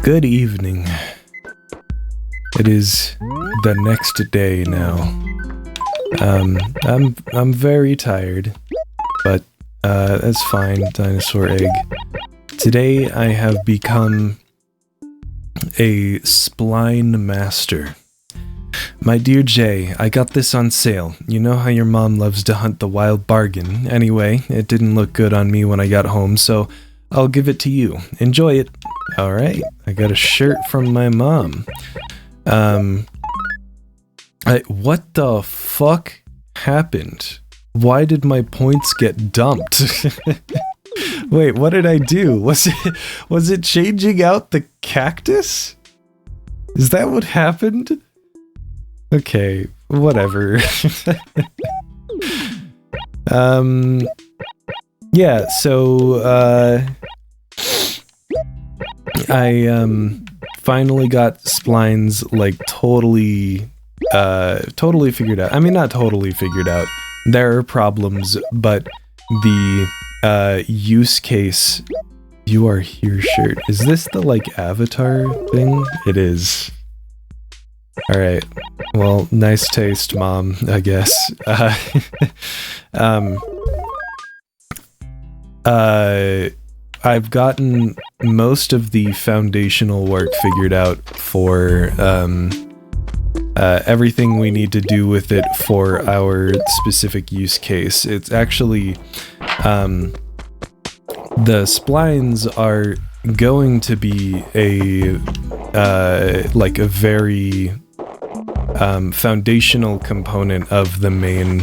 Good evening. It is the next day now. I'm very tired, but that's fine, dinosaur egg. Today I have become a spline master. My dear Jay, I got this on sale. You know how your mom loves to hunt the wild bargain. Anyway, it didn't look good on me when I got home, so I'll give it to you. Enjoy it. Alright, I got a shirt from my mom. What the fuck happened? Why did my points get dumped? Wait, what did I do? Was it changing out the cactus? Is that what happened? Okay, whatever. Yeah, so, I, finally got splines, like, totally figured out. I mean, not totally figured out. There are problems, but the, use case... You are here shirt. Is this the, like, avatar thing? It is. Alright. Well, nice taste, Mom, I guess. I've gotten most of the foundational work figured out for, everything we need to do with it for our specific use case. It's actually, the splines are going to be like a very, foundational component of the main,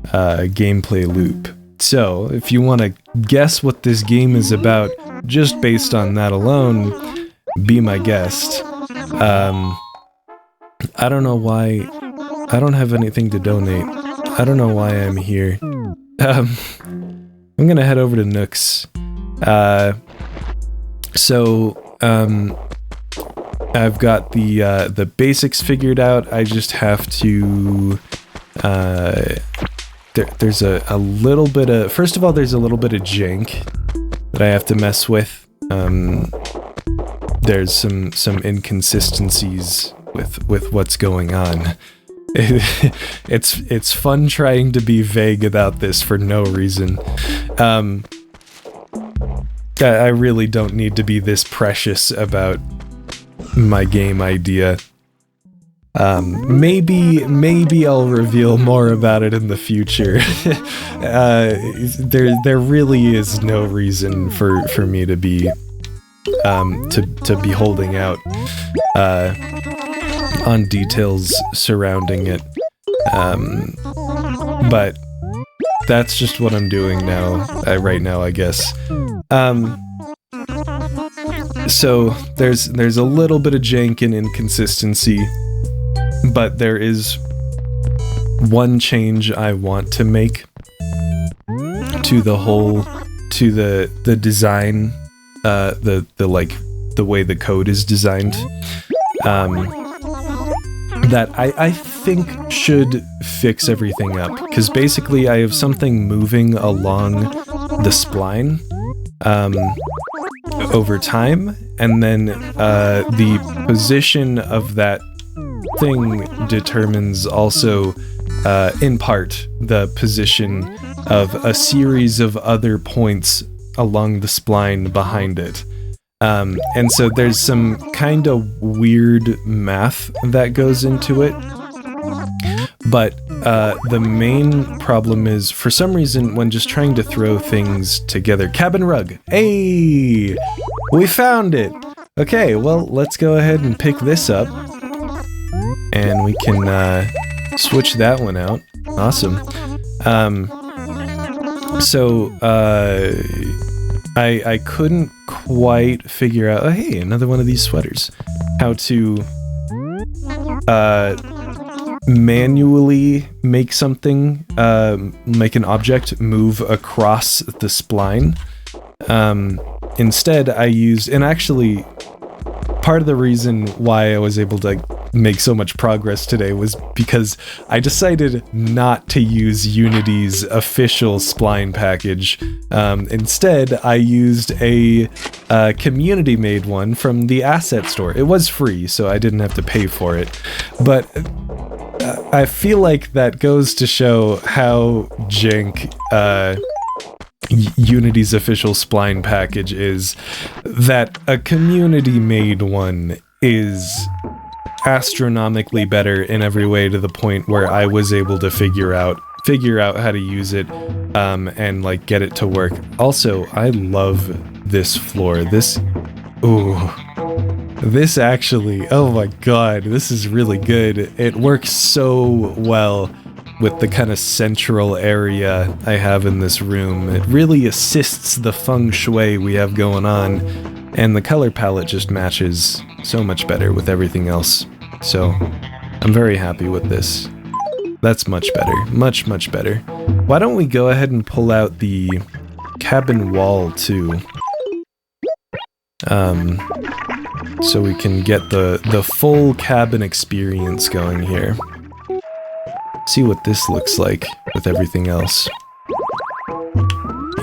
gameplay loop. So, if you want to guess what this game is about, just based on that alone, be my guest. I don't know why... I don't have anything to donate. I don't know why I'm here. I'm gonna head over to Nooks. I've got the basics figured out. I just have to... There's a little bit of... First of all, there's a little bit of jank that I have to mess with. There's some inconsistencies with what's going on. It's fun trying to be vague about this for no reason. I really don't need to be this precious about my game idea. Maybe I'll reveal more about it in the future. There really is no reason for me to be to be holding out on details surrounding it. But that's just what I'm doing now, right now, I guess. So there's a little bit of jank and inconsistency. But there is one change I want to make to the whole, to the design, the way the code is designed, that I think should fix everything up. Because basically I have something moving along the spline, over time, and then, the position of that thing determines also, in part, the position of a series of other points along the spline behind it. And so there's some kind of weird math that goes into it. But the main problem is, for some reason, when just trying to throw things together... Cabin rug! Hey! We found it! Okay, well, let's go ahead and pick this up. And we can switch that one out. Awesome. I couldn't quite figure out... Oh, hey, another one of these sweaters. How to manually make something, make an object move across the spline. Instead, I used... And actually, part of the reason why I was able to make so much progress today was because I decided not to use Unity's official spline package. Instead, I used a community-made one from the asset store. It was free, so I didn't have to pay for it. But I feel like that goes to show how jank Unity's official spline package is, that a community-made one is astronomically better in every way, to the point where I was able to figure out how to use it, and like get it to work. Also, I love this floor. This actually, oh my god, this is really good. It works so well with the kind of central area I have in this room. It really assists the feng shui we have going on, and the color palette just matches so much better with everything else. So, I'm very happy with this. That's much better. Much, much better. Why don't we go ahead and pull out the cabin wall, too? So we can get the full cabin experience going here. See what this looks like with everything else.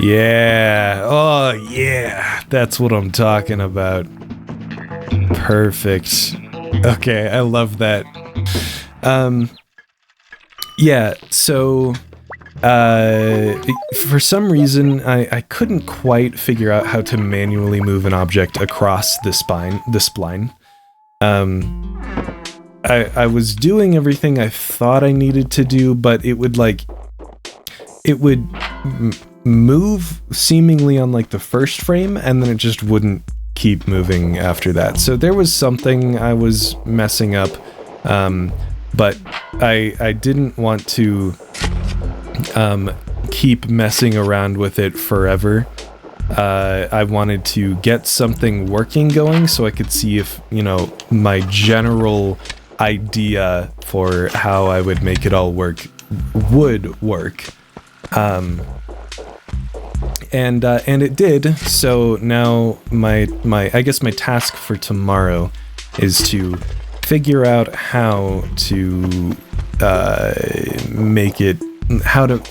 Yeah! Oh, yeah! That's what I'm talking about. Perfect. Okay, I love that. Yeah, so for some reason I couldn't quite figure out how to manually move an object across the spline. I was doing everything I thought I needed to do, but it would move seemingly on like the first frame, and then it just wouldn't keep moving after that. So there was something I was messing up, but I didn't want to keep messing around with it forever. I wanted to get something working going so I could see if, you know, my general idea for how I would make it all work would work. And it did. So now my I guess my task for tomorrow is to figure out how to make it, how to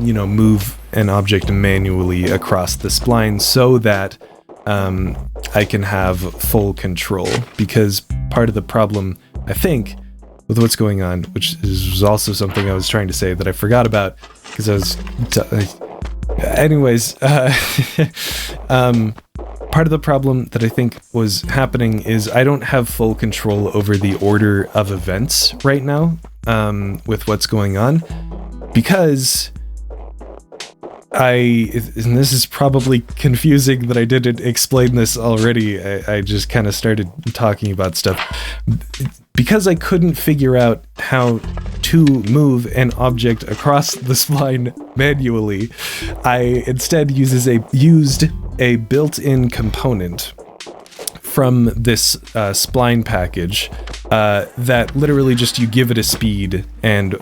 you know, move an object manually across the spline so that I can have full control. Because part of the problem, I think, with what's going on, which was also something I was trying to say that I forgot about because I was anyways, part of the problem that I think was happening is I don't have full control over the order of events right now, with what's going on, because and this is probably confusing that I didn't explain this already. I just kind of started talking about stuff. Because I couldn't figure out how to move an object across the spline manually, I instead used a built-in component from this spline package that literally just, you give it a speed, and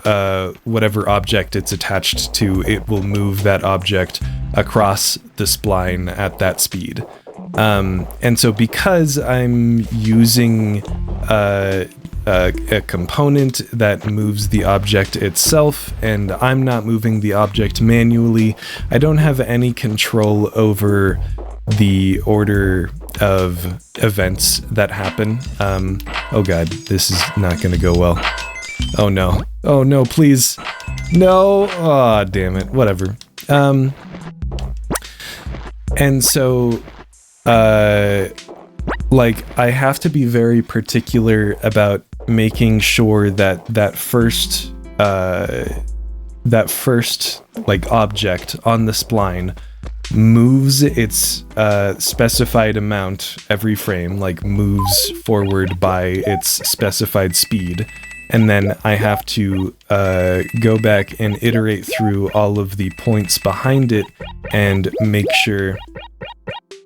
whatever object it's attached to, it will move that object across the spline at that speed. And so because I'm using a component that moves the object itself, and I'm not moving the object manually, I don't have any control over the order of events that happen. Oh god, this is not gonna go well. Oh no. Oh no, please. No! Aw, damn it. Whatever. And so, like, I have to be very particular about making sure that that first like object on the spline moves its specified amount every frame, like moves forward by its specified speed, and then I have to go back and iterate through all of the points behind it and make sure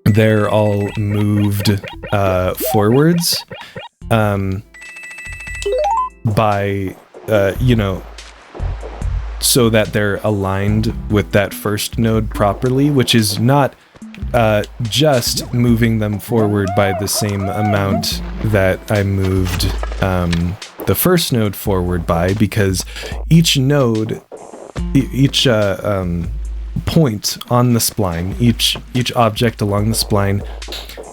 they're all moved forwards by, you know, so that they're aligned with that first node properly, which is not just moving them forward by the same amount that I moved the first node forward by, because each node, each point on the spline, each object along the spline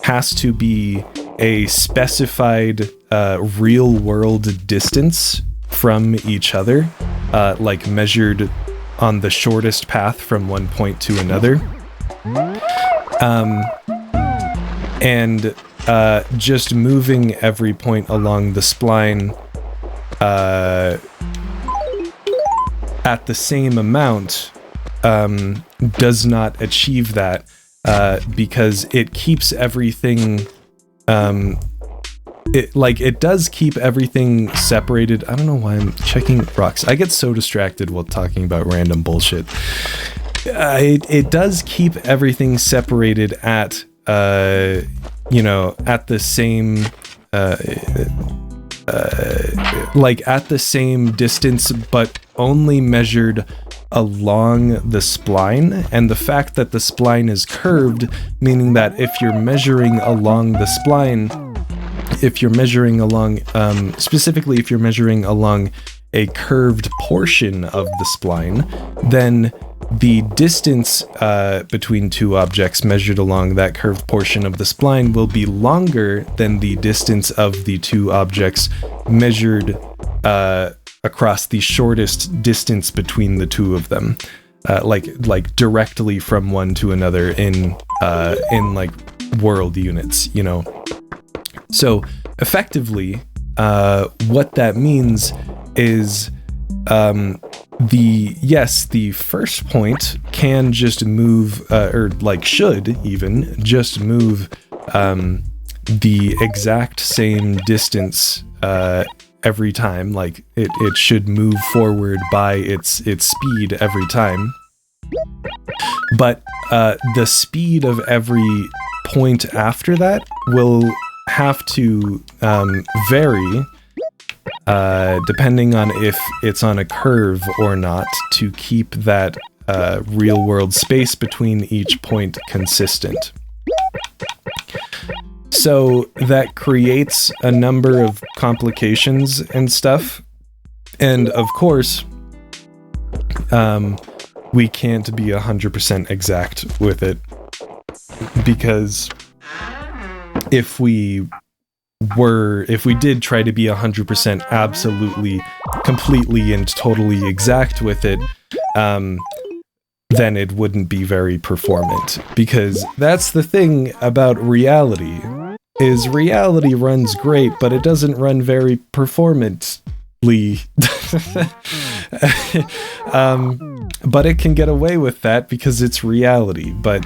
has to be a specified real world distance from each other, like measured on the shortest path from one point to another. And just moving every point along the spline at the same amount does not achieve that, because it keeps everything it does keep everything separated. I don't know why I'm checking rocks. I get so distracted while talking about random bullshit. It does keep everything separated at at the same at the same distance, but only measured along the spline. And the fact that the spline is curved, meaning that if you're measuring along the spline, if you're measuring along specifically if you're measuring along a curved portion of the spline, then the distance between two objects measured along that curved portion of the spline will be longer than the distance of the two objects measured across the shortest distance between the two of them, like directly from one to another in like world units, So effectively, what that means is the first point can just move, or like should even just move the exact same distance every time. Like it should move forward by its speed every time. But the speed of every point after that will have to vary depending on if it's on a curve or not, to keep that real world space between each point consistent. So that creates a number of complications and stuff. And of course, we can't be 100% exact with it, because if we did try to be 100% absolutely, completely and totally exact with it, then it wouldn't be very performant. Because that's the thing about reality, is reality runs great, but it doesn't run very performantly. But it can get away with that because it's reality. But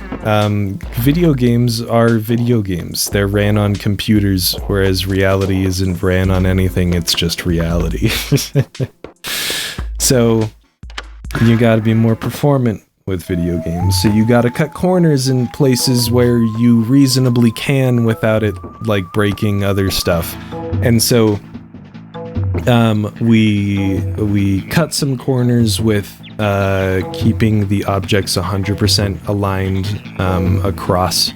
video games are video games. They're ran on computers, whereas reality isn't ran on anything. It's just reality. So you gotta be more performant with video games. So you gotta cut corners in places where you reasonably can without it like breaking other stuff. And so we cut some corners with keeping the objects 100% aligned across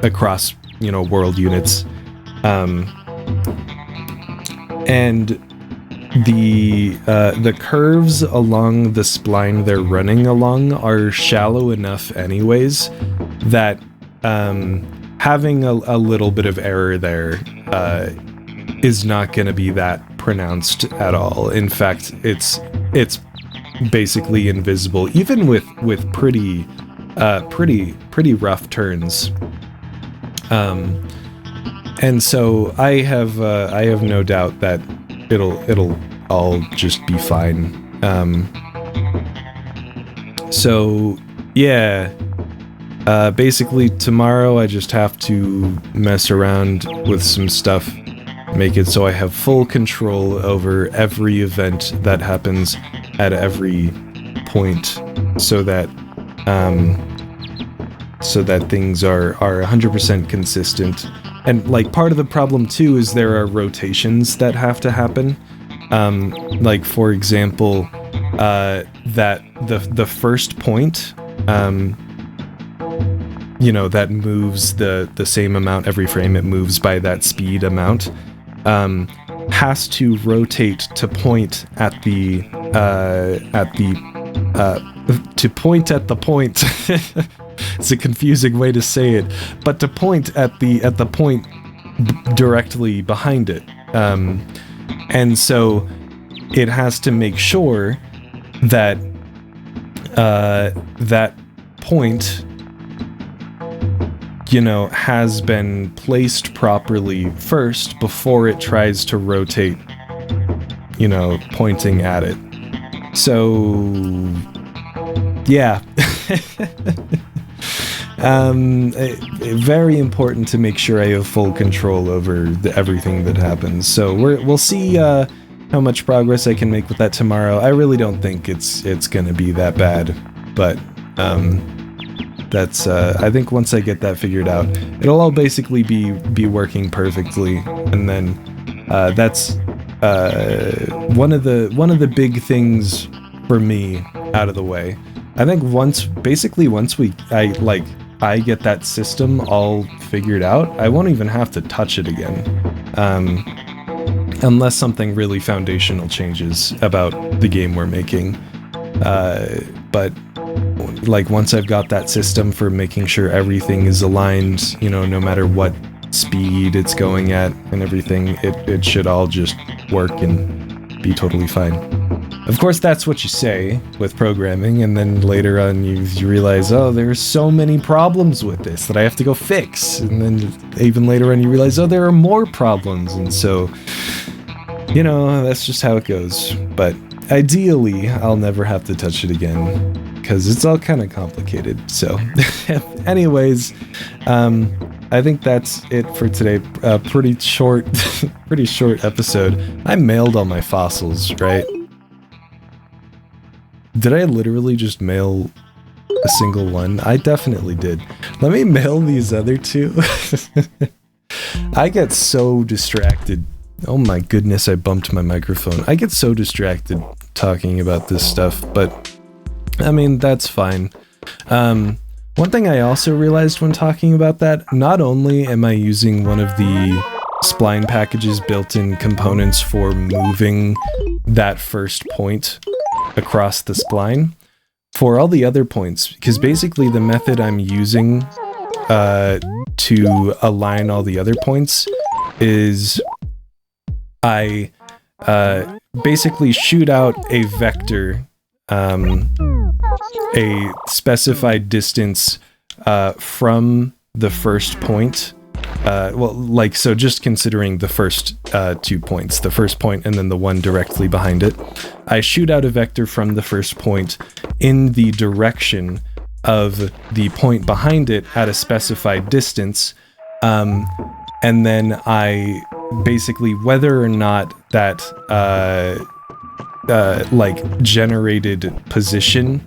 across world units, and the curves along the spline they're running along are shallow enough anyways that having a little bit of error there is not going to be that pronounced at all. In fact, it's basically invisible, even with pretty rough turns. And so I have no doubt that it'll all just be fine. So yeah. Basically, tomorrow I just have to mess around with some stuff, make it so I have full control over every event that happens at every point, so that things are 100% consistent. And like part of the problem too is there are rotations that have to happen. Like for example, that the first point. that moves the same amount every frame. It moves by that speed amount. Has to rotate to point at the point. It's a confusing way to say it, but to point at the point directly behind it. And so it has to make sure that that point, has been placed properly first before it tries to rotate, pointing at it. So, yeah. Very important to make sure I have full control over everything that happens. So we'll see how much progress I can make with that tomorrow. I really don't think it's gonna be that bad, but that's I think once I get that figured out, it'll all basically be working perfectly, and then that's one of the big things for me out of the way. I think once I get that system all figured out, I won't even have to touch it again, unless something really foundational changes about the game we're making. But once I've got that system for making sure everything is aligned, no matter what speed it's going at and everything, it should all just work and be totally fine. Of course, that's what you say with programming, and then later on you realize, oh, there's so many problems with this that I have to go fix. And then even later on you realize, oh, there are more problems. And so, that's just how it goes. But ideally, I'll never have to touch it again, because it's all kind of complicated. So anyways, I think that's it for today. Pretty short episode. I mailed all my fossils, right? Did I literally just mail a single one? I definitely did. Let me mail these other two. I get so distracted. Oh my goodness, I bumped my microphone. I get so distracted talking about this stuff, but I mean, that's fine. One thing I also realized when talking about that, not only am I using one of the spline package's built-in components for moving that first point across the spline, for all the other points, because basically the method I'm using to align all the other points is I basically shoot out a vector, a specified distance from the first point. So just considering the first 2 points, the first point and then the one directly behind it, I shoot out a vector from the first point in the direction of the point behind it at a specified distance, and then I basically, whether or not that generated position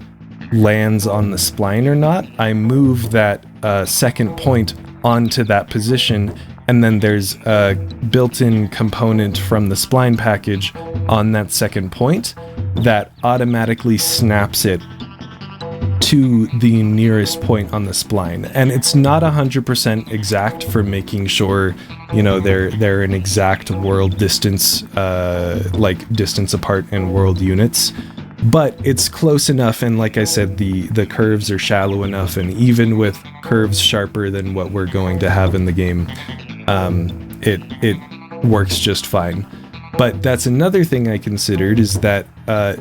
lands on the spline or not, I move that second point onto that position, and then there's a built-in component from the spline package on that second point that automatically snaps it to the nearest point on the spline. And it's not 100% exact for making sure, they're an exact world distance, distance apart in world units. But it's close enough, and like I said, the curves are shallow enough, and even with curves sharper than what we're going to have in the game, it works just fine. But that's another thing I considered, is that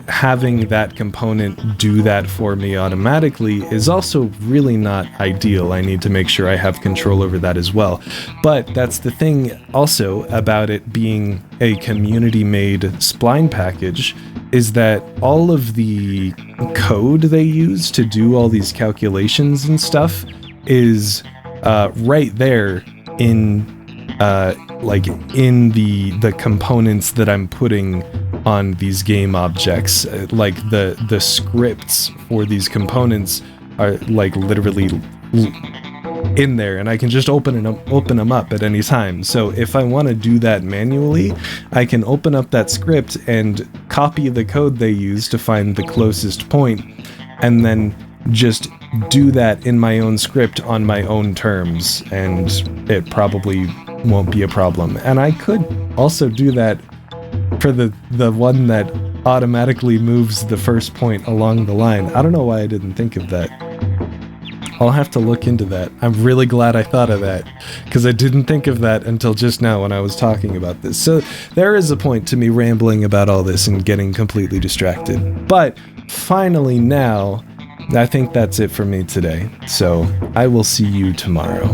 having that component do that for me automatically is also really not ideal. I need to make sure I have control over that as well. But that's the thing also about it being a community-made spline package, is that all of the code they use to do all these calculations and stuff is right there in the components that I'm putting on these game objects. Like the scripts for these components are literally in there, and I can just open them up at any time. So if I want to do that manually, I can open up that script and copy the code they use to find the closest point, and then just do that in my own script on my own terms, and it probably won't be a problem. And I could also do that for the one that automatically moves the first point along the line. I don't know why I didn't think of that. I'll have to look into that. I'm really glad I thought of that, because I didn't think of that until just now when I was talking about this. So there is a point to me rambling about all this and getting completely distracted. But finally now, I think that's it for me today. So I will see you tomorrow.